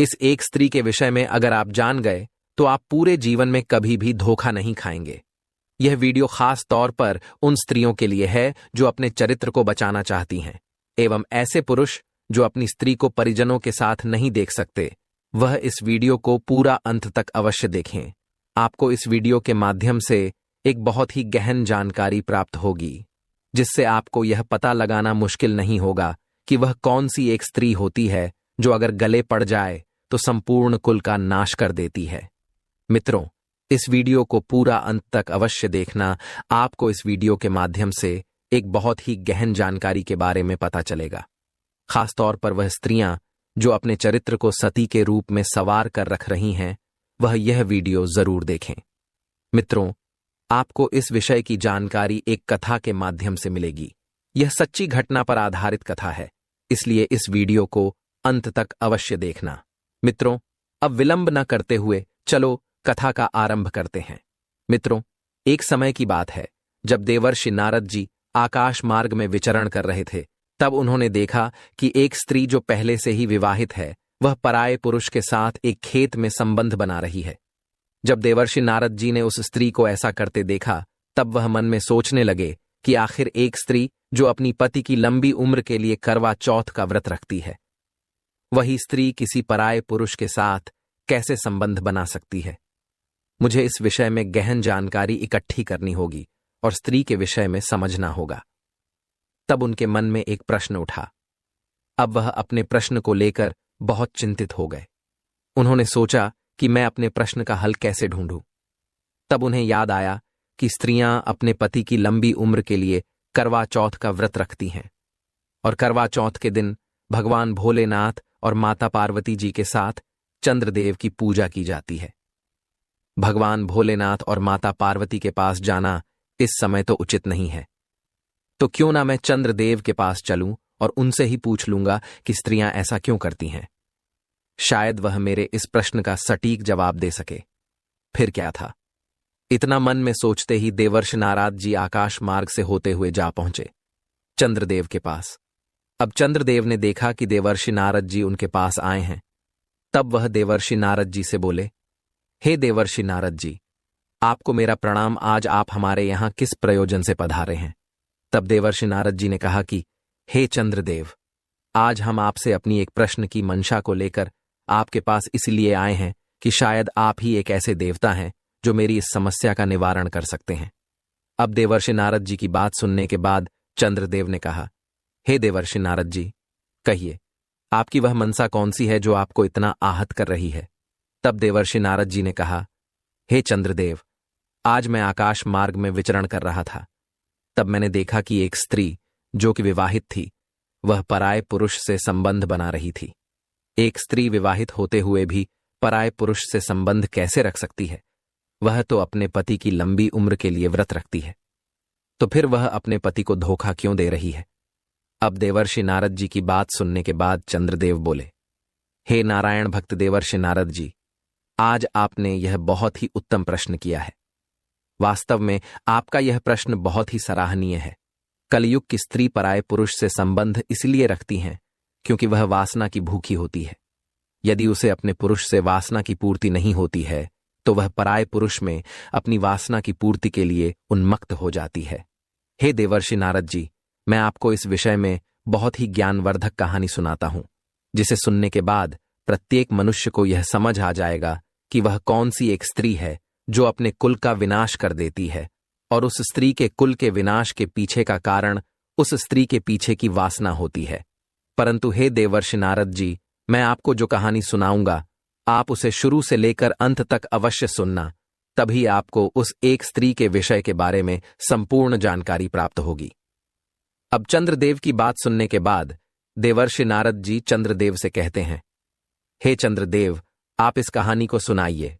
इस एक स्त्री के विषय में अगर आप जान गए तो आप पूरे जीवन में कभी भी धोखा नहीं खाएंगे। यह वीडियो खास तौर पर उन स्त्रियों के लिए है जो अपने चरित्र को बचाना चाहती हैं, एवं ऐसे पुरुष जो अपनी स्त्री को परिजनों के साथ नहीं देख सकते, वह इस वीडियो को पूरा अंत तक अवश्य देखें। आपको इस वीडियो के माध्यम से एक बहुत ही गहन जानकारी प्राप्त होगी, जिससे आपको यह पता लगाना मुश्किल नहीं होगा कि वह कौन सी एक स्त्री होती है जो अगर गले पड़ जाए तो संपूर्ण कुल का नाश कर देती है। मित्रों, इस वीडियो को पूरा अंत तक अवश्य देखना। आपको इस वीडियो के माध्यम से एक बहुत ही गहन जानकारी के बारे में पता चलेगा। खासतौर पर वह स्त्रियां जो अपने चरित्र को सती के रूप में सवार कर रख रही हैं, वह यह वीडियो जरूर देखें। मित्रों, आपको इस विषय की जानकारी एक कथा के माध्यम से मिलेगी। यह सच्ची घटना पर आधारित कथा है, इसलिए इस वीडियो को अंत तक अवश्य देखना। मित्रों, अब विलंब न करते हुए चलो कथा का आरंभ करते हैं। मित्रों, एक समय की बात है जब देवर्षि नारद जी आकाश मार्ग में विचरण कर रहे थे। तब उन्होंने देखा कि एक स्त्री जो पहले से ही विवाहित है, वह पराये पुरुष के साथ एक खेत में संबंध बना रही है। जब देवर्षि नारद जी ने उस स्त्री को ऐसा करते देखा, तब वह मन में सोचने लगे कि आखिर एक स्त्री जो अपनी पति की लंबी उम्र के लिए करवा चौथ का व्रत रखती है, वही स्त्री किसी पराये पुरुष के साथ कैसे संबंध बना सकती है। मुझे इस विषय में गहन जानकारी इकट्ठी करनी होगी और स्त्री के विषय में समझना होगा। तब उनके मन में एक प्रश्न उठा। अब वह अपने प्रश्न को लेकर बहुत चिंतित हो गए। उन्होंने सोचा कि मैं अपने प्रश्न का हल कैसे ढूंढूं। तब उन्हें याद आया कि स्त्रियां अपने पति की लंबी उम्र के लिए करवा चौथ का व्रत रखती हैं, और करवा चौथ के दिन भगवान भोलेनाथ और माता पार्वती जी के साथ चंद्रदेव की पूजा की जाती है। भगवान भोलेनाथ और माता पार्वती के पास जाना इस समय तो उचित नहीं है, तो क्यों ना मैं चंद्रदेव के पास चलूं और उनसे ही पूछ लूंगा कि स्त्रियां ऐसा क्यों करती हैं। शायद वह मेरे इस प्रश्न का सटीक जवाब दे सके। फिर क्या था, इतना मन में सोचते ही देवर्षि नारद जी आकाश मार्ग से होते हुए जा पहुंचे चंद्रदेव के पास। अब चंद्रदेव ने देखा कि देवर्षि नारद जी उनके पास आए हैं। तब वह देवर्षि नारद जी से बोले, हे देवर्षि नारद जी, आपको मेरा प्रणाम। आज आप हमारे यहां किस प्रयोजन से पधारे हैं? तब देवर्षि नारद जी ने कहा कि हे चंद्रदेव, आज हम आपसे अपनी एक प्रश्न की मंशा को लेकर आपके पास इसलिए आए हैं कि शायद आप ही एक ऐसे देवता हैं जो मेरी इस समस्या का निवारण कर सकते हैं। अब देवर्षि नारद जी की बात सुनने के बाद चंद्रदेव ने कहा, हे देवर्षि नारद जी, कहिए आपकी वह मनसा कौन सी है जो आपको इतना आहत कर रही है? तब देवर्षि नारद जी ने कहा, हे चंद्रदेव, आज मैं आकाश मार्ग में विचरण कर रहा था। तब मैंने देखा कि एक स्त्री जो कि विवाहित थी, वह पराये पुरुष से संबंध बना रही थी। एक स्त्री विवाहित होते हुए भी पराये पुरुष से संबंध कैसे रख सकती है? वह तो अपने पति की लंबी उम्र के लिए व्रत रखती है, तो फिर वह अपने पति को धोखा क्यों दे रही है? अब देवर्षि नारद जी की बात सुनने के बाद चंद्रदेव बोले, हे नारायण भक्त देवर्षि नारद जी, आज आपने यह बहुत ही उत्तम प्रश्न किया है। वास्तव में आपका यह प्रश्न बहुत ही सराहनीय है। कलयुग की स्त्री पराये पुरुष से संबंध इसलिए रखती हैं क्योंकि वह वासना की भूखी होती है। यदि उसे अपने पुरुष से वासना की पूर्ति नहीं होती है, तो वह पराये पुरुष में अपनी वासना की पूर्ति के लिए उन्मत्त हो जाती है। हे देवर्षि नारद जी, मैं आपको इस विषय में बहुत ही ज्ञानवर्धक कहानी सुनाता हूं, जिसे सुनने के बाद प्रत्येक मनुष्य को यह समझ आ जाएगा कि वह कौन सी एक स्त्री है जो अपने कुल का विनाश कर देती है, और उस स्त्री के कुल के विनाश के पीछे का कारण उस स्त्री के पीछे की वासना होती है। परंतु हे देवर्षि नारद जी, मैं आपको जो कहानी सुनाऊंगा, आप उसे शुरू से लेकर अंत तक अवश्य सुनना, तभी आपको उस एक स्त्री के विषय के बारे में संपूर्ण जानकारी प्राप्त होगी। अब चंद्रदेव की बात सुनने के बाद देवर्षि नारद जी चंद्रदेव से कहते हैं, हे चंद्रदेव, आप इस कहानी को सुनाइए।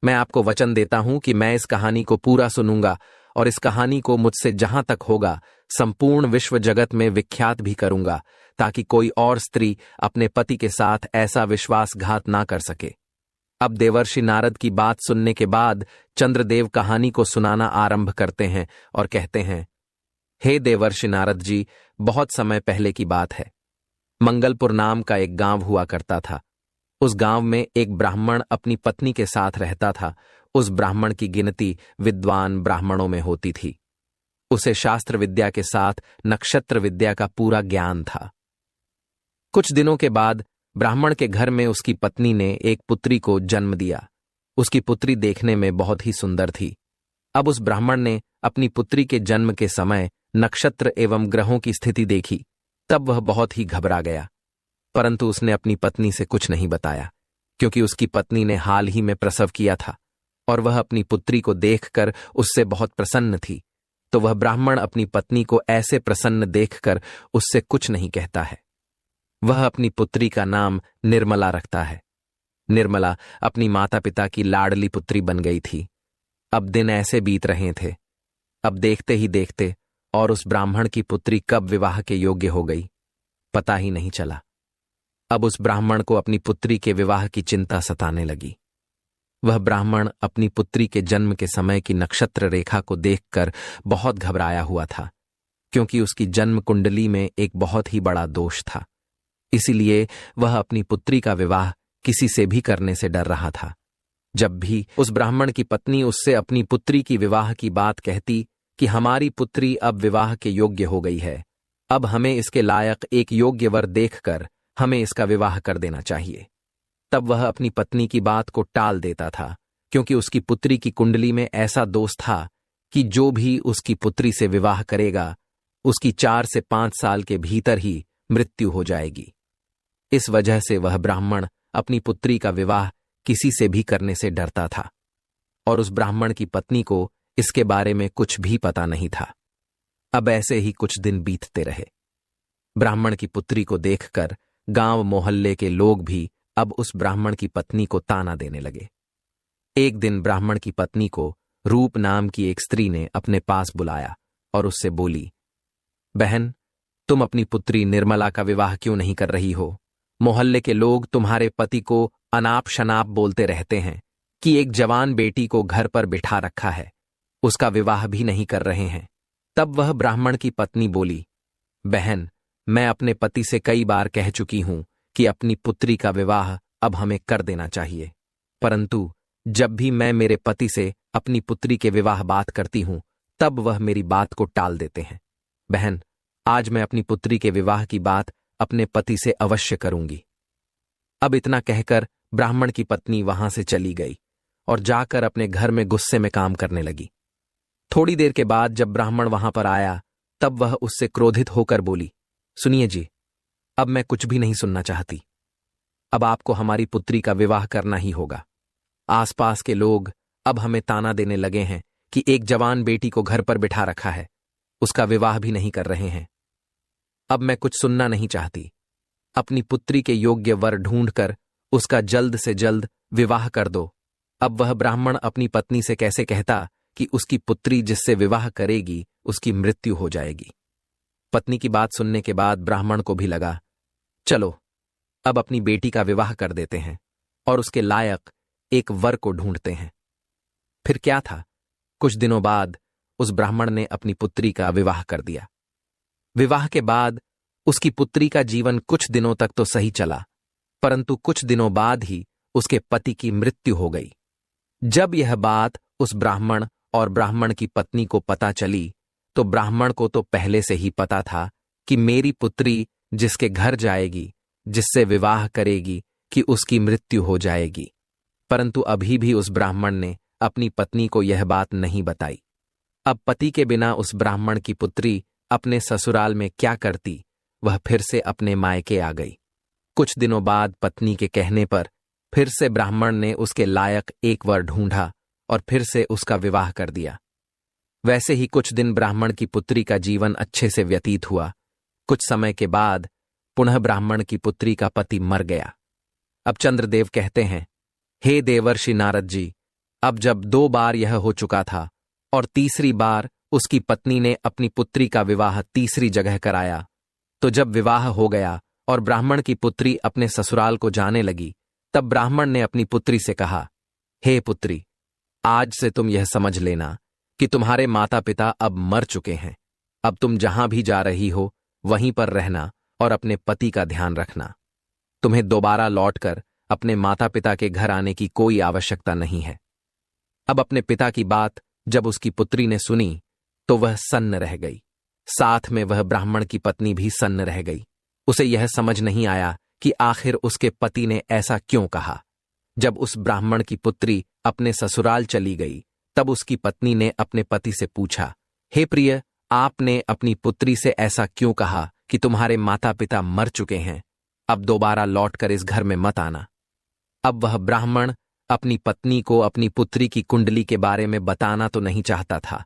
मैं आपको वचन देता हूं कि मैं इस कहानी को पूरा सुनूंगा और इस कहानी को मुझसे जहां तक होगा संपूर्ण विश्व जगत में विख्यात भी करूंगा, ताकि कोई और स्त्री अपने पति के साथ ऐसा विश्वासघात ना कर सके। अब देवर्षि नारद की बात सुनने के बाद चंद्रदेव कहानी को सुनाना आरंभ करते हैं और कहते हैं, हे देवर्षि नारद जी, बहुत समय पहले की बात है। मंगलपुर नाम का एक गांव हुआ करता था। उस गांव में एक ब्राह्मण अपनी पत्नी के साथ रहता था। उस ब्राह्मण की गिनती विद्वान ब्राह्मणों में होती थी। उसे शास्त्र विद्या के साथ नक्षत्र विद्या का पूरा ज्ञान था। कुछ दिनों के बाद ब्राह्मण के घर में उसकी पत्नी ने एक पुत्री को जन्म दिया। उसकी पुत्री देखने में बहुत ही सुंदर थी। अब उस ब्राह्मण ने अपनी पुत्री के जन्म के समय नक्षत्र एवं ग्रहों की स्थिति देखी। तब वह बहुत ही घबरा गया, परंतु उसने अपनी पत्नी से कुछ नहीं बताया, क्योंकि उसकी पत्नी ने हाल ही में प्रसव किया था और वह अपनी पुत्री को देखकर उससे बहुत प्रसन्न थी। तो वह ब्राह्मण अपनी पत्नी को ऐसे प्रसन्न देखकर उससे कुछ नहीं कहता है। वह अपनी पुत्री का नाम निर्मला रखता है। निर्मला अपनी माता पिता की लाडली पुत्री बन गई थी। अब दिन ऐसे बीत रहे थे। अब देखते ही देखते और उस ब्राह्मण की पुत्री कब विवाह के योग्य हो गई, पता ही नहीं चला। अब उस ब्राह्मण को अपनी पुत्री के विवाह की चिंता सताने लगी। वह ब्राह्मण अपनी पुत्री के जन्म के समय की नक्षत्र रेखा को देखकर बहुत घबराया हुआ था, क्योंकि उसकी जन्म कुंडली में एक बहुत ही बड़ा दोष था। इसीलिए वह अपनी पुत्री का विवाह किसी से भी करने से डर रहा था। जब भी उस ब्राह्मण की पत्नी उससे अपनी पुत्री की विवाह की बात कहती कि हमारी पुत्री अब विवाह के योग्य हो गई है, अब हमें इसके लायक एक योग्य वर देखकर हमें इसका विवाह कर देना चाहिए, तब वह अपनी पत्नी की बात को टाल देता था, क्योंकि उसकी पुत्री की कुंडली में ऐसा दोष था कि जो भी उसकी पुत्री से विवाह करेगा उसकी 4 से 5 साल के भीतर ही मृत्यु हो जाएगी। इस वजह से वह ब्राह्मण अपनी पुत्री का विवाह किसी से भी करने से डरता था और उस ब्राह्मण की पत्नी को इसके बारे में कुछ भी पता नहीं था। अब ऐसे ही कुछ दिन बीतते रहे। ब्राह्मण की पुत्री को देखकर गांव मोहल्ले के लोग भी अब उस ब्राह्मण की पत्नी को ताना देने लगे। एक दिन ब्राह्मण की पत्नी को रूप नाम की एक स्त्री ने अपने पास बुलाया और उससे बोली, बहन, तुम अपनी पुत्री निर्मला का विवाह क्यों नहीं कर रही हो? मोहल्ले के लोग तुम्हारे पति को अनाप शनाप बोलते रहते हैं कि एक जवान बेटी को घर पर बिठा रखा है, उसका विवाह भी नहीं कर रहे हैं। तब वह ब्राह्मण की पत्नी बोली, बहन, मैं अपने पति से कई बार कह चुकी हूं कि अपनी पुत्री का विवाह अब हमें कर देना चाहिए, परंतु जब भी मैं मेरे पति से अपनी पुत्री के विवाह बात करती हूं तब वह मेरी बात को टाल देते हैं। बहन, आज मैं अपनी पुत्री के विवाह की बात अपने पति से अवश्य करूंगी। अब इतना कहकर ब्राह्मण की पत्नी वहां से चली गई और जाकर अपने घर में गुस्से में काम करने लगी। थोड़ी देर के बाद जब ब्राह्मण वहां पर आया तब वह उससे क्रोधित होकर बोली, सुनिए जी, अब मैं कुछ भी नहीं सुनना चाहती। अब आपको हमारी पुत्री का विवाह करना ही होगा। आसपास के लोग अब हमें ताना देने लगे हैं कि एक जवान बेटी को घर पर बिठा रखा है, उसका विवाह भी नहीं कर रहे हैं। अब मैं कुछ सुनना नहीं चाहती। अपनी पुत्री के योग्य वर ढूंढकर उसका जल्द से जल्द विवाह कर दो। अब वह ब्राह्मण अपनी पत्नी से कैसे कहता कि उसकी पुत्री जिससे विवाह करेगी उसकी मृत्यु हो जाएगी। पत्नी की बात सुनने के बाद ब्राह्मण को भी लगा, चलो अब अपनी बेटी का विवाह कर देते हैं और उसके लायक एक वर को ढूंढते हैं। फिर क्या था, कुछ दिनों बाद उस ब्राह्मण ने अपनी पुत्री का विवाह कर दिया। विवाह के बाद उसकी पुत्री का जीवन कुछ दिनों तक तो सही चला, परंतु कुछ दिनों बाद ही उसके पति की मृत्यु हो गई। जब यह बात उस ब्राह्मण और ब्राह्मण की पत्नी को पता चली तो ब्राह्मण को तो पहले से ही पता था कि मेरी पुत्री जिसके घर जाएगी, जिससे विवाह करेगी, कि उसकी मृत्यु हो जाएगी, परंतु अभी भी उस ब्राह्मण ने अपनी पत्नी को यह बात नहीं बताई। अब पति के बिना उस ब्राह्मण की पुत्री अपने ससुराल में क्या करती, वह फिर से अपने मायके आ गई। कुछ दिनों बाद पत्नी के कहने पर फिर से ब्राह्मण ने उसके लायक एक वर ढूंढा और फिर से उसका विवाह कर दिया। वैसे ही कुछ दिन ब्राह्मण की पुत्री का जीवन अच्छे से व्यतीत हुआ। कुछ समय के बाद पुनः ब्राह्मण की पुत्री का पति मर गया। अब चंद्रदेव कहते हैं, हे देवर्षि नारद जी, अब जब 2 बार यह हो चुका था और तीसरी बार उसकी पत्नी ने अपनी पुत्री का विवाह तीसरी जगह कराया, तो जब विवाह हो गया और ब्राह्मण की पुत्री अपने ससुराल को जाने लगी, तब ब्राह्मण ने अपनी पुत्री से कहा, हे पुत्री, आज से तुम यह समझ लेना कि तुम्हारे माता पिता अब मर चुके हैं। अब तुम जहां भी जा रही हो वहीं पर रहना और अपने पति का ध्यान रखना। तुम्हें दोबारा लौटकर अपने माता पिता के घर आने की कोई आवश्यकता नहीं है। अब अपने पिता की बात जब उसकी पुत्री ने सुनी तो वह सन्न रह गई। साथ में वह ब्राह्मण की पत्नी भी सन्न रह गई। उसे यह समझ नहीं आया कि आखिर उसके पति ने ऐसा क्यों कहा। जब उस ब्राह्मण की पुत्री अपने ससुराल चली गई तब उसकी पत्नी ने अपने पति से पूछा, हे प्रिय, आपने अपनी पुत्री से ऐसा क्यों कहा कि तुम्हारे माता पिता मर चुके हैं, अब दोबारा लौटकर इस घर में मत आना। अब वह ब्राह्मण अपनी पत्नी को अपनी पुत्री की कुंडली के बारे में बताना तो नहीं चाहता था,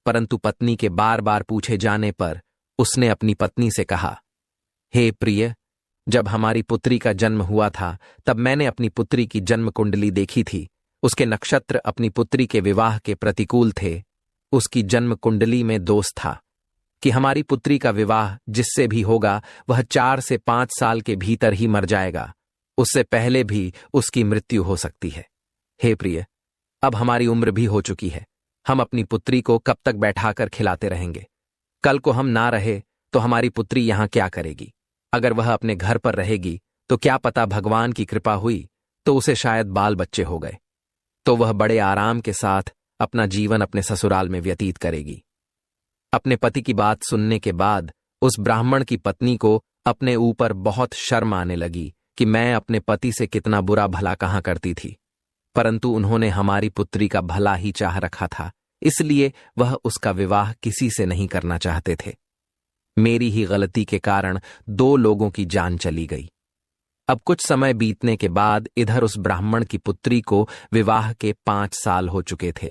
परंतु पत्नी के बार बार पूछे जाने पर उसने अपनी पत्नी से कहा, हे प्रिय, जब हमारी पुत्री का जन्म हुआ था तब मैंने अपनी पुत्री की जन्म कुंडली देखी थी। उसके नक्षत्र अपनी पुत्री के विवाह के प्रतिकूल थे। उसकी जन्म कुंडली में दोष था कि हमारी पुत्री का विवाह जिससे भी होगा वह 4 से 5 साल के भीतर ही मर जाएगा, उससे पहले भी उसकी मृत्यु हो सकती है। हे प्रिय, अब हमारी उम्र भी हो चुकी है, हम अपनी पुत्री को कब तक बैठाकर खिलाते रहेंगे? कल को हम ना रहे तो हमारी पुत्री यहां क्या करेगी? अगर वह अपने घर पर रहेगी तो क्या पता भगवान की कृपा हुई तो उसे शायद बाल बच्चे हो गए, तो वह बड़े आराम के साथ अपना जीवन अपने ससुराल में व्यतीत करेगी। अपने पति की बात सुनने के बाद उस ब्राह्मण की पत्नी को अपने ऊपर बहुत शर्म आने लगी कि मैं अपने पति से कितना बुरा भला कहा करती थी, परंतु उन्होंने हमारी पुत्री का भला ही चाह रखा था, इसलिए वह उसका विवाह किसी से नहीं करना चाहते थे। मेरी ही गलती के कारण 2 लोगों की जान चली गई। अब कुछ समय बीतने के बाद इधर उस ब्राह्मण की पुत्री को विवाह के 5 साल हो चुके थे।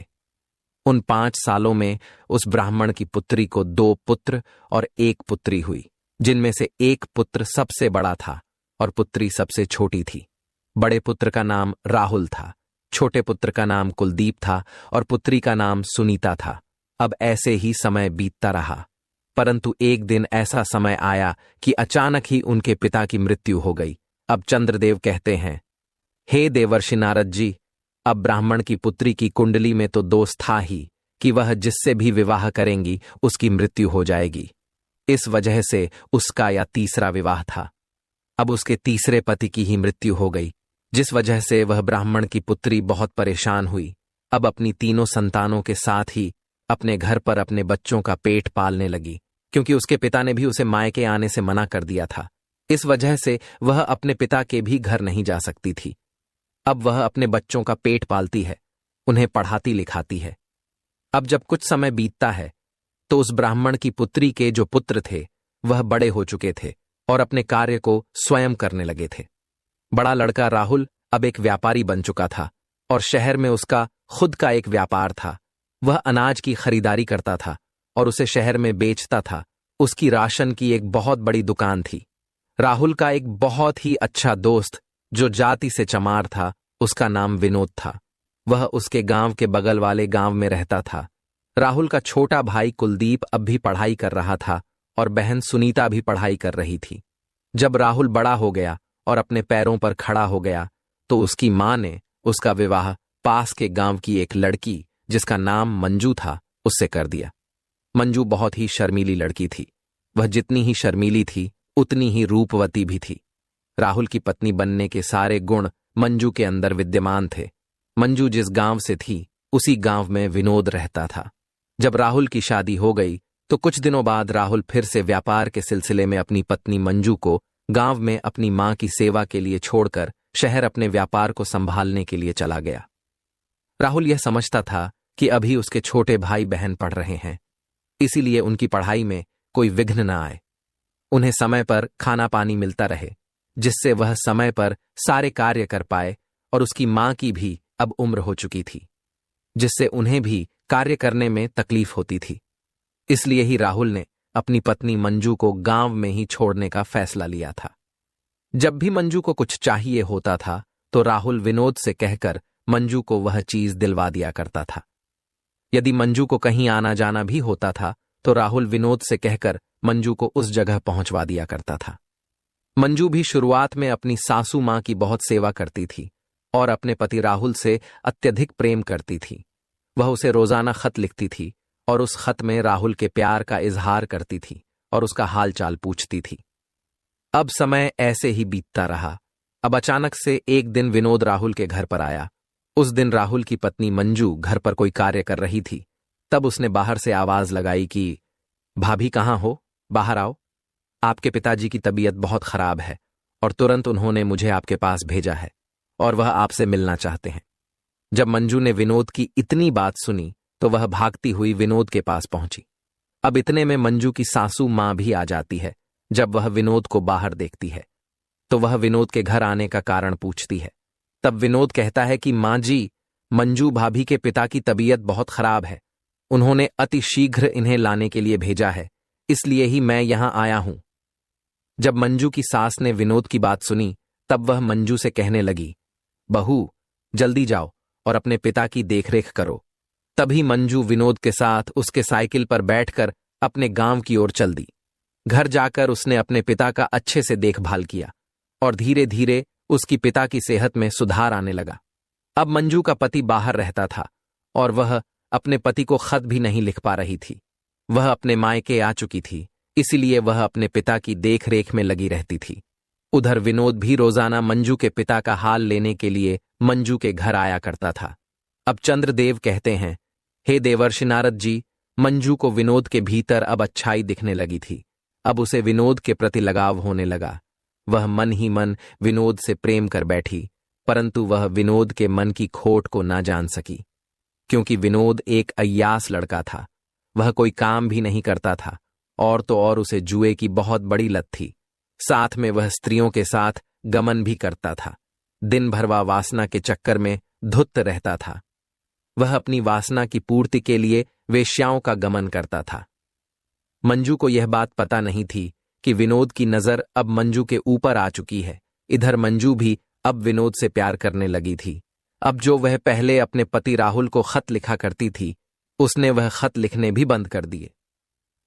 उन 5 सालों में उस ब्राह्मण की पुत्री को 2 पुत्र और 1 पुत्री हुई, जिनमें से 1 पुत्र सबसे बड़ा था और पुत्री सबसे छोटी थी। बड़े पुत्र का नाम राहुल था, छोटे पुत्र का नाम कुलदीप था और पुत्री का नाम सुनीता था। अब ऐसे ही समय बीतता रहा, परंतु एक दिन ऐसा समय आया कि अचानक ही उनके पिता की मृत्यु हो गई। अब चंद्रदेव कहते हैं, हे देवर्षि नारद जी, अब ब्राह्मण की पुत्री की कुंडली में तो दोष था ही कि वह जिससे भी विवाह करेंगी उसकी मृत्यु हो जाएगी। इस वजह से उसका या तीसरा विवाह था। अब उसके तीसरे पति की ही मृत्यु हो गई, जिस वजह से वह ब्राह्मण की पुत्री बहुत परेशान हुई। अब अपनी 3 संतानों के साथ ही अपने घर पर अपने बच्चों का पेट पालने लगी, क्योंकि उसके पिता ने भी उसे मायके आने से मना कर दिया था। इस वजह से वह अपने पिता के भी घर नहीं जा सकती थी। अब वह अपने बच्चों का पेट पालती है, उन्हें पढ़ाती लिखाती है। अब जब कुछ समय बीतता है तो उस ब्राह्मण की पुत्री के जो पुत्र थे वह बड़े हो चुके थे और अपने कार्य को स्वयं करने लगे थे। बड़ा लड़का राहुल अब एक व्यापारी बन चुका था और शहर में उसका खुद का एक व्यापार था। वह अनाज की खरीदारी करता था और उसे शहर में बेचता था। उसकी राशन की एक बहुत बड़ी दुकान थी। राहुल का एक बहुत ही अच्छा दोस्त जो जाति से चमार था, उसका नाम विनोद था। वह उसके गांव के बगल वाले गांव में रहता था। राहुल का छोटा भाई कुलदीप अब भी पढ़ाई कर रहा था और बहन सुनीता भी पढ़ाई कर रही थी। जब राहुल बड़ा हो गया और अपने पैरों पर खड़ा हो गया तो उसकी मां ने उसका विवाह पास के गांव की एक लड़की जिसका नाम मंजू था उससे कर दिया। मंजू बहुत ही शर्मीली लड़की थी। वह जितनी ही शर्मीली थी उतनी ही रूपवती भी थी। राहुल की पत्नी बनने के सारे गुण मंजू के अंदर विद्यमान थे। मंजू जिस गांव से थी उसी गांव में विनोद रहता था। जब राहुल की शादी हो गई तो कुछ दिनों बाद राहुल फिर से व्यापार के सिलसिले में अपनी पत्नी मंजू को गांव में अपनी मां की सेवा के लिए छोड़कर शहर अपने व्यापार को संभालने के लिए चला गया। राहुल यह समझता था कि अभी उसके छोटे भाई बहन पढ़ रहे हैं, इसीलिए उनकी पढ़ाई में कोई विघ्न न आए, उन्हें समय पर खाना पानी मिलता रहे, जिससे वह समय पर सारे कार्य कर पाए। और उसकी मां की भी अब उम्र हो चुकी थी, जिससे उन्हें भी कार्य करने में तकलीफ होती थी। इसलिए ही राहुल ने अपनी पत्नी मंजू को गांव में ही छोड़ने का फैसला लिया था। जब भी मंजू को कुछ चाहिए होता था तो राहुल विनोद से कहकर मंजू को वह चीज दिलवा दिया करता था। यदि मंजू को कहीं आना जाना भी होता था तो राहुल विनोद से कहकर मंजू को उस जगह पहुंचवा दिया करता था। मंजू भी शुरुआत में अपनी सासू मां की बहुत सेवा करती थी और अपने पति राहुल से अत्यधिक प्रेम करती थी। वह उसे रोजाना खत लिखती थी और उस खत में राहुल के प्यार का इजहार करती थी और उसका हालचाल पूछती थी। अब समय ऐसे ही बीतता रहा अब अचानक से एक दिन विनोद राहुल के घर पर आया। उस दिन राहुल की पत्नी मंजू घर पर कोई कार्य कर रही थी। तब उसने बाहर से आवाज लगाई कि भाभी कहाँ हो, बाहर आओ। आपके पिताजी की तबीयत बहुत खराब है और तुरंत उन्होंने मुझे आपके पास भेजा है और वह आपसे मिलना चाहते हैं। जब मंजू ने विनोद की इतनी बात सुनी तो वह भागती हुई विनोद के पास पहुंची। अब इतने में मंजू की सासू मां भी आ जाती है। जब वह विनोद को बाहर देखती है तो वह विनोद के घर आने का कारण पूछती है। तब विनोद कहता है कि मां जी, मंजू भाभी के पिता की तबीयत बहुत खराब है, उन्होंने अति शीघ्र इन्हें लाने के लिए भेजा है, इसलिए ही मैं यहां आया हूं। जब मंजू की सास ने विनोद की बात सुनी तब वह मंजू से कहने लगी, बहू जल्दी जाओ और अपने पिता की देखरेख करो। तभी मंजू विनोद के साथ उसके साइकिल पर बैठकर अपने गांव की ओर चल दी। घर जाकर उसने अपने पिता का अच्छे से देखभाल किया और धीरे धीरे उसकी पिता की सेहत में सुधार आने लगा। अब मंजू का पति बाहर रहता था और वह अपने पति को खत भी नहीं लिख पा रही थी। वह अपने मायके आ चुकी थी, इसीलिए वह अपने पिता की देखरेख में लगी रहती थी। उधर विनोद भी रोजाना मंजू के पिता का हाल लेने के लिए मंजू के घर आया करता था। अब चंद्रदेव कहते हैं, हे देवर्षि नारद जी, मंजू को विनोद के भीतर अब अच्छाई दिखने लगी थी। अब उसे विनोद के प्रति लगाव होने लगा। वह मन ही मन विनोद से प्रेम कर बैठी, परंतु वह विनोद के मन की खोट को ना जान सकी, क्योंकि विनोद एक अय्यास लड़का था। वह कोई काम भी नहीं करता था और तो और उसे जुए की बहुत बड़ी लत थी। साथ में वह स्त्रियों के साथ गमन भी करता था। दिन भर वह वासना के चक्कर में धुत रहता था। वह अपनी वासना की पूर्ति के लिए वेश्याओं का गमन करता था। मंजू को यह बात पता नहीं थी कि विनोद की नजर अब मंजू के ऊपर आ चुकी है। इधर मंजू भी अब विनोद से प्यार करने लगी थी। अब जो वह पहले अपने पति राहुल को खत लिखा करती थी, उसने वह खत लिखने भी बंद कर दिए।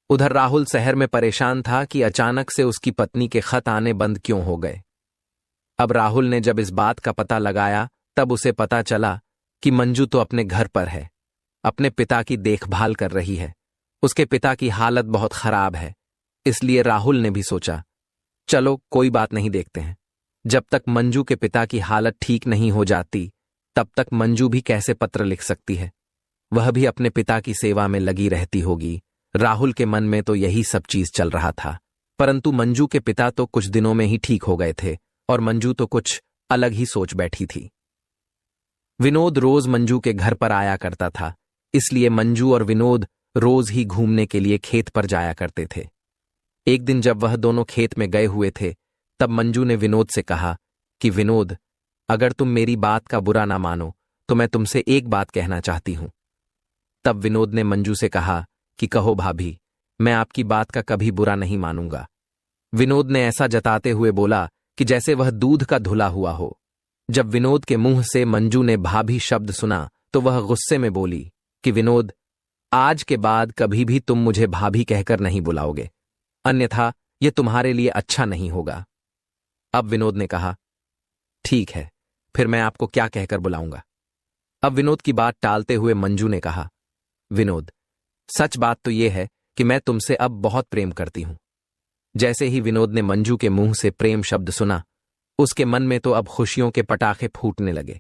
उधर राहुल शहर में परेशान था कि अचानक से उसकी पत्नी के खत आने बंद क्यों हो गए। अब राहुल ने जब इस बात का पता लगाया तब उसे पता चला कि मंजू तो अपने घर पर है, अपने पिता की देखभाल कर रही है। उसके पिता की हालत बहुत खराब है। इसलिए राहुल ने भी सोचा, चलो कोई बात नहीं, देखते हैं। जब तक मंजू के पिता की हालत ठीक नहीं हो जाती तब तक मंजू भी कैसे पत्र लिख सकती है। वह भी अपने पिता की सेवा में लगी रहती होगी। राहुल के मन में तो यही सब चीज चल रहा था। परंतु मंजू के पिता तो कुछ दिनों में ही ठीक हो गए थे और मंजू तो कुछ अलग ही सोच बैठी थी। विनोद रोज मंजू के घर पर आया करता था, इसलिए मंजू और विनोद रोज ही घूमने के लिए खेत पर जाया करते थे। एक दिन जब वह दोनों खेत में गए हुए थे तब मंजू ने विनोद से कहा कि विनोद, अगर तुम मेरी बात का बुरा ना मानो तो मैं तुमसे एक बात कहना चाहती हूं। तब विनोद ने मंजू से कहा कि कहो भाभी, मैं आपकी बात का कभी बुरा नहीं मानूंगा। विनोद ने ऐसा जताते हुए बोला कि जैसे वह दूध का धुला हुआ हो। जब विनोद के मुंह से मंजू ने भाभी शब्द सुना तो वह गुस्से में बोली कि विनोद, आज के बाद कभी भी तुम मुझे भाभी कहकर नहीं बुलाओगे, अन्यथा यह तुम्हारे लिए अच्छा नहीं होगा। अब विनोद ने कहा, ठीक है, फिर मैं आपको क्या कहकर बुलाऊंगा। अब विनोद की बात टालते हुए मंजू ने कहा, विनोद, सच बात तो यह है कि मैं तुमसे अब बहुत प्रेम करती हूं। जैसे ही विनोद ने मंजू के मुंह से प्रेम शब्द सुना, उसके मन में तो अब खुशियों के पटाखे फूटने लगे।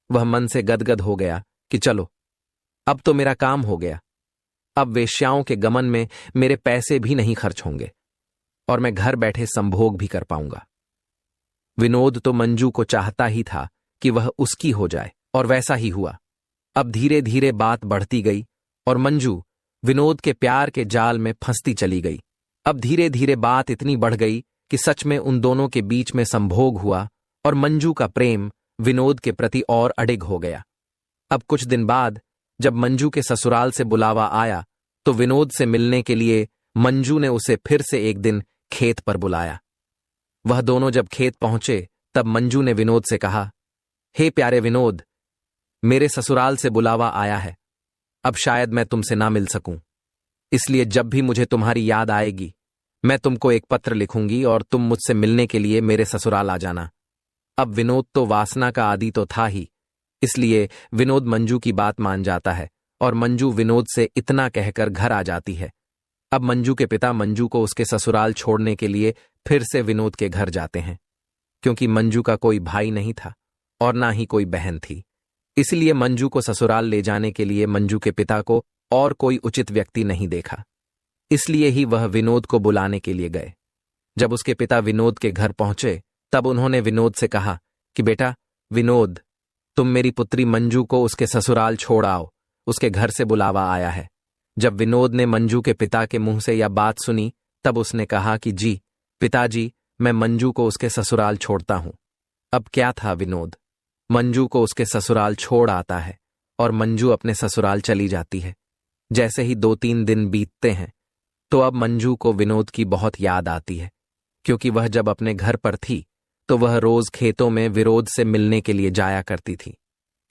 वह मन से गदगद हो गया कि चलो, अब तो मेरा काम हो गया। अब वेश्याओं के गमन में मेरे पैसे भी नहीं खर्च होंगे और मैं घर बैठे संभोग भी कर पाऊंगा। विनोद तो मंजू को चाहता ही था कि वह उसकी हो जाए और वैसा ही हुआ। अब धीरे धीरे बात बढ़ती गई और मंजू विनोद के प्यार के जाल में फंसती चली गई। अब धीरे धीरे बात इतनी बढ़ गई कि सच में उन दोनों के बीच में संभोग हुआ और मंजू का प्रेम विनोद के प्रति और अडिग हो गया। अब कुछ दिन बाद जब मंजू के ससुराल से बुलावा आया तो विनोद से मिलने के लिए मंजू ने उसे फिर से एक दिन खेत पर बुलाया। वह दोनों जब खेत पहुंचे तब मंजू ने विनोद से कहा, हे प्यारे विनोद, मेरे ससुराल से बुलावा आया है। अब शायद मैं तुमसे ना मिल सकूं, इसलिए जब भी मुझे तुम्हारी याद आएगी मैं तुमको एक पत्र लिखूंगी और तुम मुझसे मिलने के लिए मेरे ससुराल आ जाना। अब विनोद तो वासना का आदी तो था ही, इसलिए विनोद मंजू की बात मान जाता है और मंजू विनोद से इतना कहकर घर आ जाती है। अब मंजू के पिता मंजू को उसके ससुराल छोड़ने के लिए फिर से विनोद के घर जाते हैं। क्योंकि मंजू का कोई भाई नहीं था और ना ही कोई बहन थी। इसलिए मंजू को ससुराल ले जाने के लिए मंजू के पिता को और कोई उचित व्यक्ति नहीं देखा। इसलिए ही वह विनोद को बुलाने के लिए गए। जब उसके पिता विनोद के घर पहुंचे तब उन्होंने विनोद से कहा कि बेटा विनोद, तुम मेरी पुत्री मंजू को उसके ससुराल छोड़ आओ, उसके घर से बुलावा आया है। जब विनोद ने मंजू के पिता के मुंह से यह बात सुनी तब उसने कहा कि जी पिताजी, मैं मंजू को उसके ससुराल छोड़ता हूं। अब क्या था विनोद, मंजू को उसके ससुराल छोड़ आता है और मंजू अपने ससुराल चली जाती है। जैसे ही 2-3 दिन बीतते हैं तो अब मंजू को विनोद की बहुत याद आती है, क्योंकि वह जब अपने घर पर थी तो वह रोज खेतों में विनोद से मिलने के लिए जाया करती थी।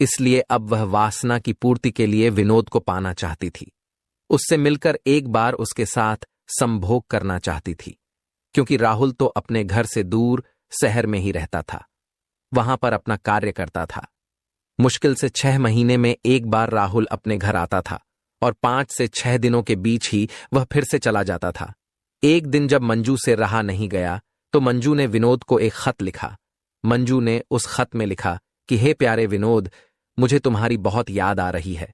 इसलिए अब वह वासना की पूर्ति के लिए विनोद को पाना चाहती थी, उससे मिलकर एक बार उसके साथ संभोग करना चाहती थी। क्योंकि राहुल तो अपने घर से दूर शहर में ही रहता था, वहां पर अपना कार्य करता था। मुश्किल से 6 महीने में एक बार राहुल अपने घर आता था और 5 से 6 दिनों के बीच ही वह फिर से चला जाता था। एक दिन जब मंजू से रहा नहीं गया तो मंजू ने विनोद को एक खत लिखा। मंजू ने उस खत में लिखा कि हे प्यारे विनोद, मुझे तुम्हारी बहुत याद आ रही है।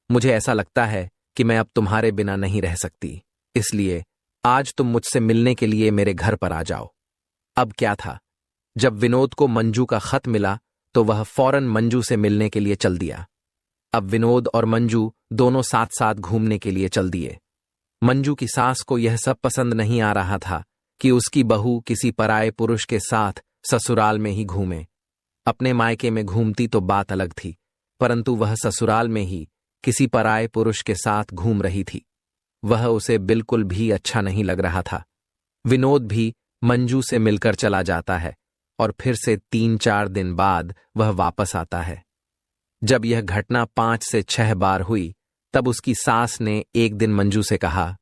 मुझे ऐसा लगता है कि मैं अब तुम्हारे बिना नहीं रह सकती, इसलिए आज तुम मुझसे मिलने के लिए मेरे घर पर आ जाओ। अब क्या था, जब विनोद को मंजू का खत मिला तो वह फौरन मंजू से मिलने के लिए चल दिया। अब विनोद और मंजू दोनों साथ साथ घूमने के लिए चल दिए। मंजू की सास को यह सब पसंद नहीं आ रहा था कि उसकी बहू किसी पराये पुरुष के साथ ससुराल में ही घूमे। अपने मायके में घूमती तो बात अलग थी, परंतु वह ससुराल में ही किसी पराये पुरुष के साथ घूम रही थी। वह उसे बिल्कुल भी अच्छा नहीं लग रहा था। विनोद भी मंजू से मिलकर चला जाता है और फिर से 3-4 दिन बाद वह वापस आता है। जब यह घटना 5 से 6 बार हुई तब उसकी सास ने एक दिन मंजू से कहा,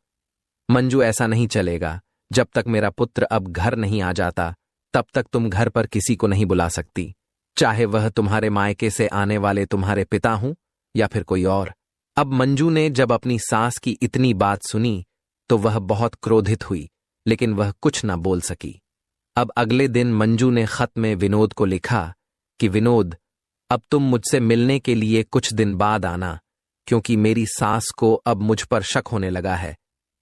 मंजू ऐसा नहीं चलेगा, जब तक मेरा पुत्र अब घर नहीं आ जाता तब तक तुम घर पर किसी को नहीं बुला सकती, चाहे वह तुम्हारे मायके से आने वाले तुम्हारे पिता हों या फिर कोई और। अब मंजू ने जब अपनी सास की इतनी बात सुनी तो वह बहुत क्रोधित हुई, लेकिन वह कुछ न बोल सकी। अब अगले दिन मंजू ने खत में विनोद को लिखा कि विनोद, अब तुम मुझसे मिलने के लिए कुछ दिन बाद आना, क्योंकि मेरी सास को अब मुझ पर शक होने लगा है।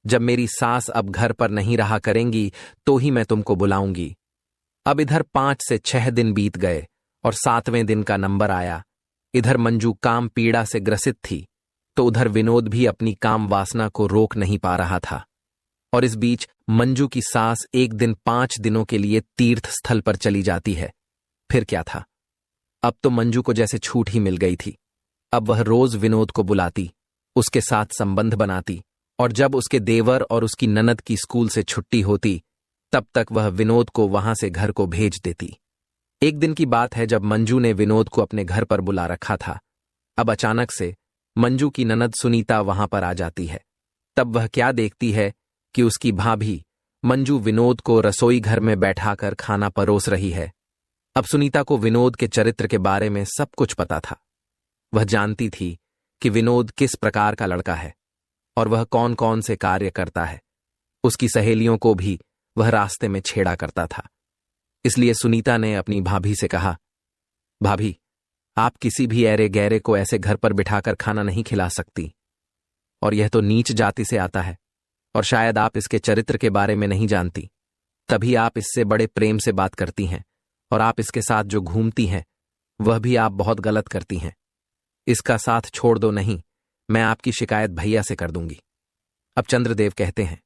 जब मेरी सास अब घर पर नहीं रहा करेंगी तो ही मैं तुमको बुलाऊंगी। अब इधर 5 से 6 दिन बीत गए और 7वें दिन का नंबर आया। इधर मंजू काम पीड़ा से ग्रसित थी तो उधर विनोद भी अपनी काम वासना को रोक नहीं पा रहा था। और इस बीच मंजू की सास एक दिन 5 दिनों के लिए तीर्थ स्थल पर चली जाती है। फिर क्या था, अब तो मंजू को जैसे छूट ही मिल गई थी। अब वह रोज विनोद को बुलाती, उसके साथ संबंध बनाती, और जब उसके देवर और उसकी ननद की स्कूल से छुट्टी होती तब तक वह विनोद को वहां से घर को भेज देती। एक दिन की बात है जब मंजू ने विनोद को अपने घर पर बुला रखा था। अब अचानक से मंजू की ननद सुनीता वहां पर आ जाती है। तब वह क्या देखती है कि उसकी भाभी मंजू विनोद को रसोई घर में बैठाकर खाना परोस रही है। अब सुनीता को विनोद के चरित्र के बारे में सब कुछ पता था। वह जानती थी कि विनोद किस प्रकार का लड़का है और वह कौन कौन से कार्य करता है। उसकी सहेलियों को भी वह रास्ते में छेड़ा करता था। इसलिए सुनीता ने अपनी भाभी से कहा, भाभी, आप किसी भी ऐरे गैरे को ऐसे घर पर बिठाकर खाना नहीं खिला सकती, और यह तो नीच जाति से आता है, और शायद आप इसके चरित्र के बारे में नहीं जानती, तभी आप इससे बड़े प्रेम से बात करती हैं, और आप इसके साथ जो घूमती हैं वह भी आप बहुत गलत करती हैं। इसका साथ छोड़ दो, नहीं मैं आपकी शिकायत भैया से कर दूंगी। अब चंद्रदेव कहते हैं,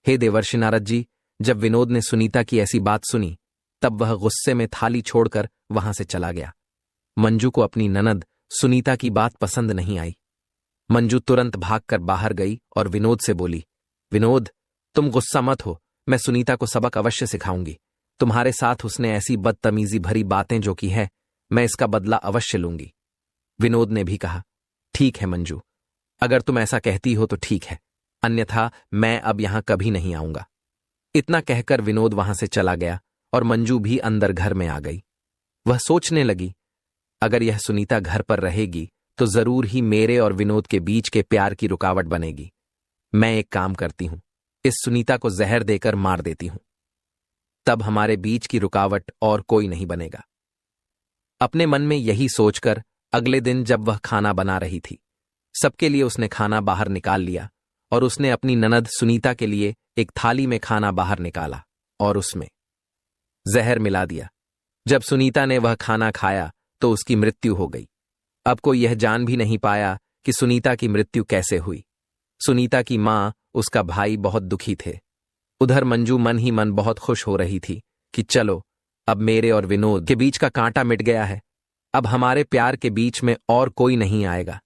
हे देवर्षि नारद जी, जब विनोद ने सुनीता की ऐसी बात सुनी तब वह गुस्से में थाली छोड़कर वहां से चला गया। मंजू को अपनी ननद सुनीता की बात पसंद नहीं आई। मंजू तुरंत भागकर बाहर गई और विनोद से बोली, विनोद, तुम गुस्सा मत हो, मैं सुनीता को सबक अवश्य सिखाऊंगी। तुम्हारे साथ उसने ऐसी बदतमीजी भरी बातें जो की है, मैं इसका बदला अवश्य लूंगी। विनोद ने भी कहा, ठीक है मंजू, अगर तुम ऐसा कहती हो तो ठीक है, अन्यथा मैं अब यहां कभी नहीं आऊंगा। इतना कहकर विनोद वहां से चला गया और मंजू भी अंदर घर में आ गई। वह सोचने लगी, अगर यह सुनीता घर पर रहेगी तो जरूर ही मेरे और विनोद के बीच के प्यार की रुकावट बनेगी। मैं एक काम करती हूं, इस सुनीता को जहर देकर मार देती हूं। तब हमारे बीच की रुकावट और कोई नहीं बनेगा। अपने मन में यही सोचकर अगले दिन जब वह खाना बना रही थी, सबके लिए उसने खाना बाहर निकाल लिया और उसने अपनी ननद सुनीता के लिए एक थाली में खाना बाहर निकाला और उसमें जहर मिला दिया। जब सुनीता ने वह खाना खाया तो उसकी मृत्यु हो गई। अब कोई यह जान भी नहीं पाया कि सुनीता की मृत्यु कैसे हुई। सुनीता की मां, उसका भाई बहुत दुखी थे। उधर मंजू मन ही मन बहुत खुश हो रही थी कि चलो, अब मेरे और विनोद के बीच का कांटा मिट गया है, अब हमारे प्यार के बीच में और कोई नहीं आएगा।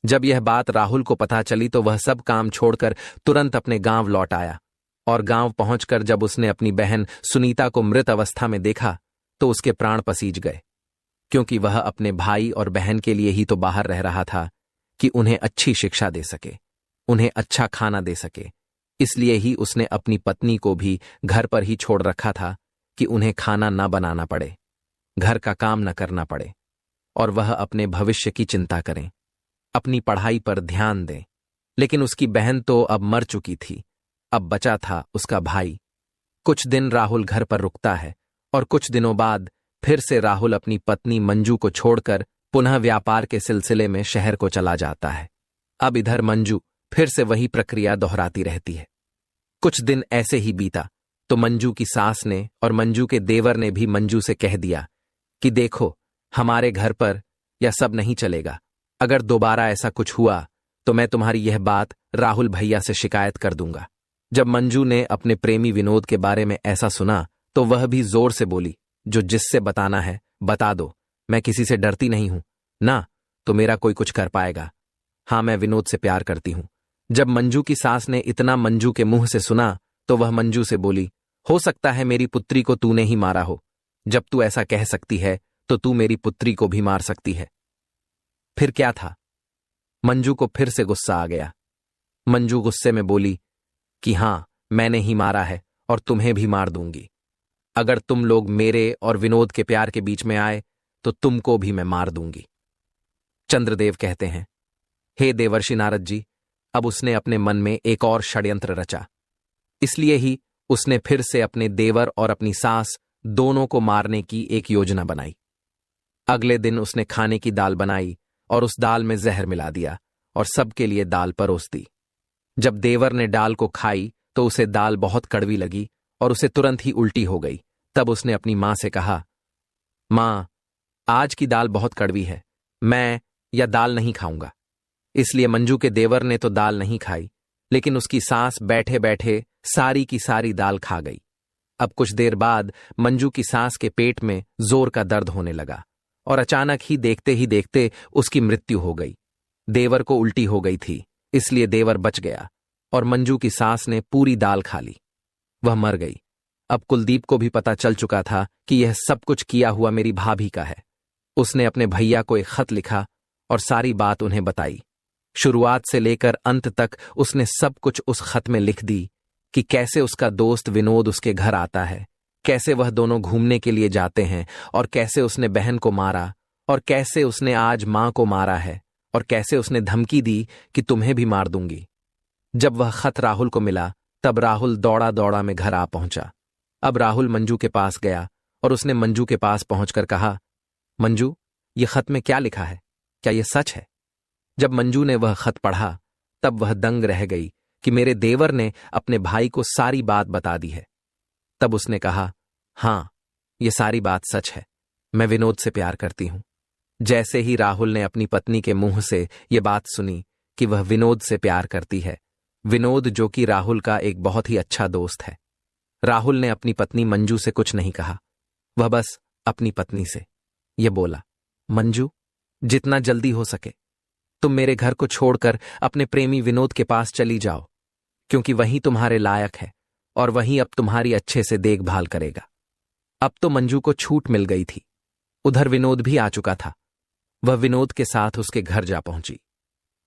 जब यह बात राहुल को पता चली तो वह सब काम छोड़कर तुरंत अपने गांव लौट आया और गांव पहुंचकर जब उसने अपनी बहन सुनीता को मृत अवस्था में देखा तो उसके प्राण पसीज गए, क्योंकि वह अपने भाई और बहन के लिए ही तो बाहर रह रहा था कि उन्हें अच्छी शिक्षा दे सके, उन्हें अच्छा खाना दे सके। इसलिए ही उसने अपनी पत्नी को भी घर पर ही छोड़ रखा था कि उन्हें खाना न बनाना पड़े, घर का काम न करना पड़े और वह अपने भविष्य की चिंता करें, अपनी पढ़ाई पर ध्यान दें। लेकिन उसकी बहन तो अब मर चुकी थी, अब बचा था उसका भाई। कुछ दिन राहुल घर पर रुकता है और कुछ दिनों बाद फिर से राहुल अपनी पत्नी मंजू को छोड़कर पुनः व्यापार के सिलसिले में शहर को चला जाता है। अब इधर मंजू फिर से वही प्रक्रिया दोहराती रहती है। कुछ दिन ऐसे ही बीता तो मंजू की सास ने और मंजू के देवर ने भी मंजू से कह दिया कि देखो, हमारे घर पर यह सब नहीं चलेगा। अगर दोबारा ऐसा कुछ हुआ तो मैं तुम्हारी यह बात राहुल भैया से शिकायत कर दूंगा। जब मंजू ने अपने प्रेमी विनोद के बारे में ऐसा सुना तो वह भी जोर से बोली, जो जिससे बताना है बता दो, मैं किसी से डरती नहीं हूं ना, तो मेरा कोई कुछ कर पाएगा। हाँ, मैं विनोद से प्यार करती हूं। जब मंजू की सास ने इतना मंजू के मुंह से सुना तो वह मंजू से बोली, हो सकता है मेरी पुत्री को तूने ही मारा हो। जब तू ऐसा कह सकती है तो तू मेरी पुत्री को भी मार सकती है। फिर क्या था? मंजू को फिर से गुस्सा आ गया। मंजू गुस्से में बोली कि हां, मैंने ही मारा है और तुम्हें भी मार दूंगी। अगर तुम लोग मेरे और विनोद के प्यार के बीच में आए तो तुमको भी मैं मार दूंगी। चंद्रदेव कहते हैं, हे देवर्षि नारद जी, अब उसने अपने मन में एक और षड्यंत्र रचा। इसलिए ही उसने फिर से अपने देवर और अपनी सास दोनों को मारने की एक योजना बनाई। अगले दिन उसने खाने की दाल बनाई और उस दाल में जहर मिला दिया और सबके लिए दाल परोस दी। जब देवर ने दाल को खाई तो उसे दाल बहुत कड़वी लगी और उसे तुरंत ही उल्टी हो गई। तब उसने अपनी मां से कहा, मां, आज की दाल बहुत कड़वी है, मैं यह दाल नहीं खाऊंगा। इसलिए मंजू के देवर ने तो दाल नहीं खाई, लेकिन उसकी सास बैठे बैठे सारी की सारी दाल खा गई। अब कुछ देर बाद मंजू की सास के पेट में जोर का दर्द होने लगा और अचानक ही देखते उसकी मृत्यु हो गई। देवर को उल्टी हो गई थी, इसलिए देवर बच गया और मंजू की सास ने पूरी दाल खा ली। वह मर गई। अब कुलदीप को भी पता चल चुका था कि यह सब कुछ किया हुआ मेरी भाभी का है। उसने अपने भैया को एक खत लिखा और सारी बात उन्हें बताई। शुरुआत से लेकर अंत तक उसने सब कुछ उस खत में लिख दी कि कैसे उसका दोस्त विनोद उसके घर आता है, कैसे वह दोनों घूमने के लिए जाते हैं और कैसे उसने बहन को मारा और कैसे उसने आज मां को मारा है और कैसे उसने धमकी दी कि तुम्हें भी मार दूंगी। जब वह खत राहुल को मिला तब राहुल दौड़ा दौड़ा में घर आ पहुंचा। अब राहुल मंजू के पास गया और उसने मंजू के पास पहुंचकर कहा, मंजू, ये खत में क्या लिखा है? क्या यह सच है? जब मंजू ने वह खत पढ़ा तब वह दंग रह गई कि मेरे देवर ने अपने भाई को सारी बात बता दी है। तब उसने कहा, हां, यह सारी बात सच है, मैं विनोद से प्यार करती हूं। जैसे ही राहुल ने अपनी पत्नी के मुंह से यह बात सुनी कि वह विनोद से प्यार करती है, विनोद जो कि राहुल का एक बहुत ही अच्छा दोस्त है, राहुल ने अपनी पत्नी मंजू से कुछ नहीं कहा। वह बस अपनी पत्नी से यह बोला, मंजू, जितना जल्दी हो सके तुम मेरे घर को छोड़कर अपने प्रेमी विनोद के पास चली जाओ, क्योंकि वही तुम्हारे लायक है और वही अब तुम्हारी अच्छे से देखभाल करेगा। अब तो मंजू को छूट मिल गई थी। उधर विनोद भी आ चुका था। वह विनोद के साथ उसके घर जा पहुंची।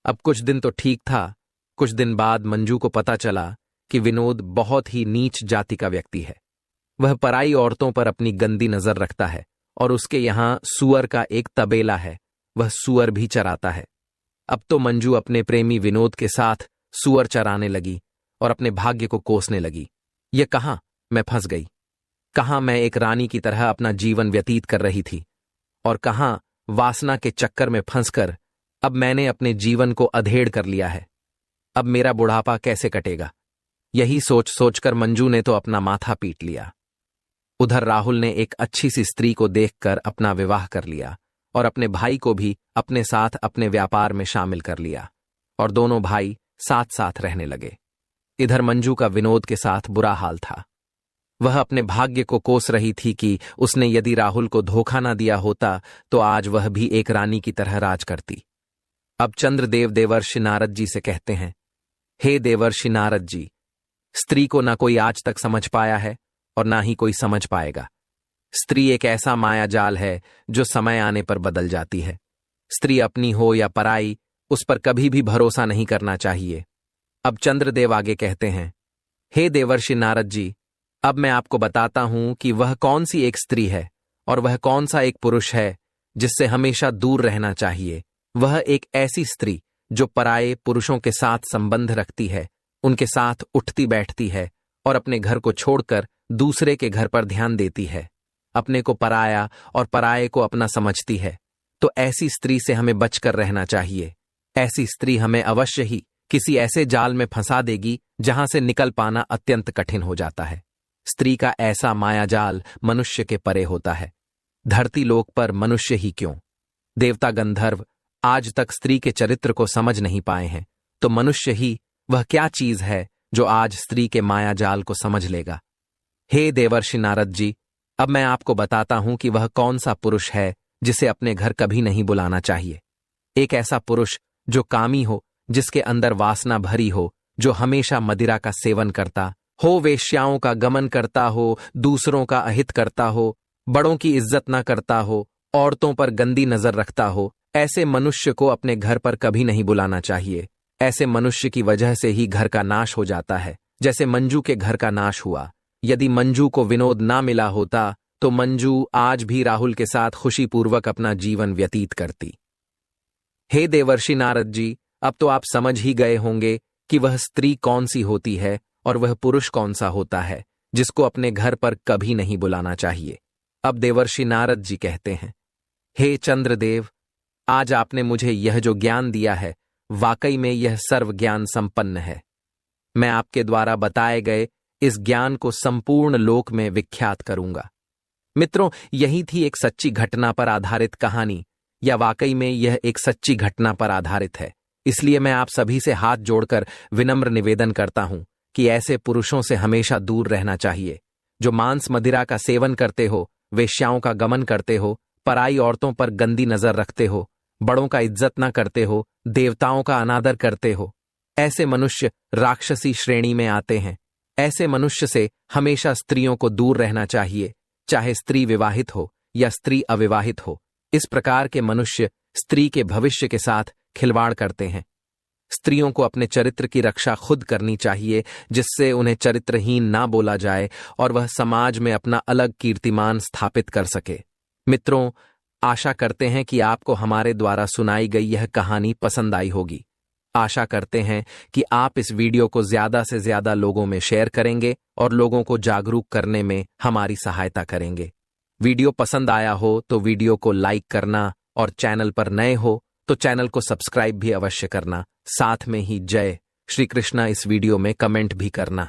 अब कुछ दिन तो ठीक था। कुछ दिन बाद मंजू को पता चला कि विनोद बहुत ही नीच जाति का व्यक्ति है। वह पराई औरतों पर अपनी गंदी नजर रखता है और उसके यहां सूअर का एक तबेला है, वह सूअर भी चराता है। अब तो मंजू अपने प्रेमी विनोद के साथ सूअर चराने लगी और अपने भाग्य को कोसने लगी। यह कहां मैं फंस गई। कहाँ मैं एक रानी की तरह अपना जीवन व्यतीत कर रही थी और कहाँ वासना के चक्कर में फंसकर अब मैंने अपने जीवन को अधेड़ कर लिया है। अब मेरा बुढ़ापा कैसे कटेगा, यही सोच सोचकर मंजू ने तो अपना माथा पीट लिया। उधर राहुल ने एक अच्छी सी स्त्री को देखकर अपना विवाह कर लिया और अपने भाई को भी अपने साथ अपने व्यापार में शामिल कर लिया और दोनों भाई साथ साथ रहने लगे। इधर मंजू का विनोद के साथ बुरा हाल था। वह अपने भाग्य को कोस रही थी कि उसने यदि राहुल को धोखा ना दिया होता तो आज वह भी एक रानी की तरह राज करती। अब चंद्रदेव देवर्षि नारद जी से कहते हैं, हे देवर्षि नारद जी, स्त्री को ना कोई आज तक समझ पाया है और ना ही कोई समझ पाएगा। स्त्री एक ऐसा माया जाल है जो समय आने पर बदल जाती है। स्त्री अपनी हो या पराई, उस पर कभी भी भरोसा नहीं करना चाहिए। अब चंद्रदेव आगे कहते हैं, हे देवर्षि नारद जी, अब मैं आपको बताता हूं कि वह कौन सी एक स्त्री है और वह कौन सा एक पुरुष है जिससे हमेशा दूर रहना चाहिए। वह एक ऐसी स्त्री जो पराये पुरुषों के साथ संबंध रखती है, उनके साथ उठती बैठती है और अपने घर को छोड़कर दूसरे के घर पर ध्यान देती है, अपने को पराया और पराये को अपना समझती है। तो ऐसी स्त्री से हमें बचकर रहना चाहिए। ऐसी स्त्री हमें अवश्य ही किसी ऐसे जाल में फंसा देगी जहां से निकल पाना अत्यंत कठिन हो जाता है। स्त्री का ऐसा मायाजाल मनुष्य के परे होता है। धरती लोक पर मनुष्य ही क्यों, देवता गंधर्व आज तक स्त्री के चरित्र को समझ नहीं पाए हैं, तो मनुष्य ही वह क्या चीज है जो आज स्त्री के मायाजाल को समझ लेगा। हे देवर्षि नारद जी, अब मैं आपको बताता हूं कि वह कौन सा पुरुष है जिसे अपने घर कभी नहीं बुलाना चाहिए। एक ऐसा पुरुष जो कामी हो, जिसके अंदर वासना भरी हो, जो हमेशा मदिरा का सेवन करता हो, वेश्याओं का गमन करता हो, दूसरों का अहित करता हो, बड़ों की इज्जत न करता हो, औरतों पर गंदी नजर रखता हो, ऐसे मनुष्य को अपने घर पर कभी नहीं बुलाना चाहिए। ऐसे मनुष्य की वजह से ही घर का नाश हो जाता है, जैसे मंजू के घर का नाश हुआ। यदि मंजू को विनोद ना मिला होता तो मंजू आज भी राहुल के साथ खुशीपूर्वक अपना जीवन व्यतीत करती। हे देवर्षि नारद जी, अब तो आप समझ ही गए होंगे कि वह स्त्री कौन सी होती है और वह पुरुष कौन सा होता है जिसको अपने घर पर कभी नहीं बुलाना चाहिए। अब देवर्षि नारद जी कहते हैं, हे चंद्रदेव, आज आपने मुझे यह जो ज्ञान दिया है, वाकई में यह सर्व ज्ञान संपन्न है। मैं आपके द्वारा बताए गए इस ज्ञान को संपूर्ण लोक में विख्यात करूंगा। मित्रों, यही थी एक सच्ची घटना पर आधारित कहानी, या वाकई में यह एक सच्ची घटना पर आधारित है। इसलिए मैं आप सभी से हाथ जोड़कर विनम्र निवेदन करता हूं कि ऐसे पुरुषों से हमेशा दूर रहना चाहिए जो मांस मदिरा का सेवन करते हो, वेश्याओं का गमन करते हो, पराई औरतों पर गंदी नजर रखते हो, बड़ों का इज्जत न करते हो, देवताओं का अनादर करते हो। ऐसे मनुष्य राक्षसी श्रेणी में आते हैं। ऐसे मनुष्य से हमेशा स्त्रियों को दूर रहना चाहिए, चाहे स्त्री विवाहित हो या स्त्री अविवाहित हो। इस प्रकार के मनुष्य स्त्री के भविष्य के साथ खिलवाड़ करते हैं। स्त्रियों को अपने चरित्र की रक्षा खुद करनी चाहिए, जिससे उन्हें चरित्रहीन ना बोला जाए और वह समाज में अपना अलग कीर्तिमान स्थापित कर सके। मित्रों, आशा करते हैं कि आपको हमारे द्वारा सुनाई गई यह कहानी पसंद आई होगी। आशा करते हैं कि आप इस वीडियो को ज्यादा से ज्यादा लोगों में शेयर करेंगे और लोगों को जागरूक करने में हमारी सहायता करेंगे। वीडियो पसंद आया हो तो वीडियो को लाइक करना और चैनल पर नए हो तो चैनल को सब्सक्राइब भी अवश्य करना। साथ में ही जय श्री कृष्णा इस वीडियो में कमेंट भी करना।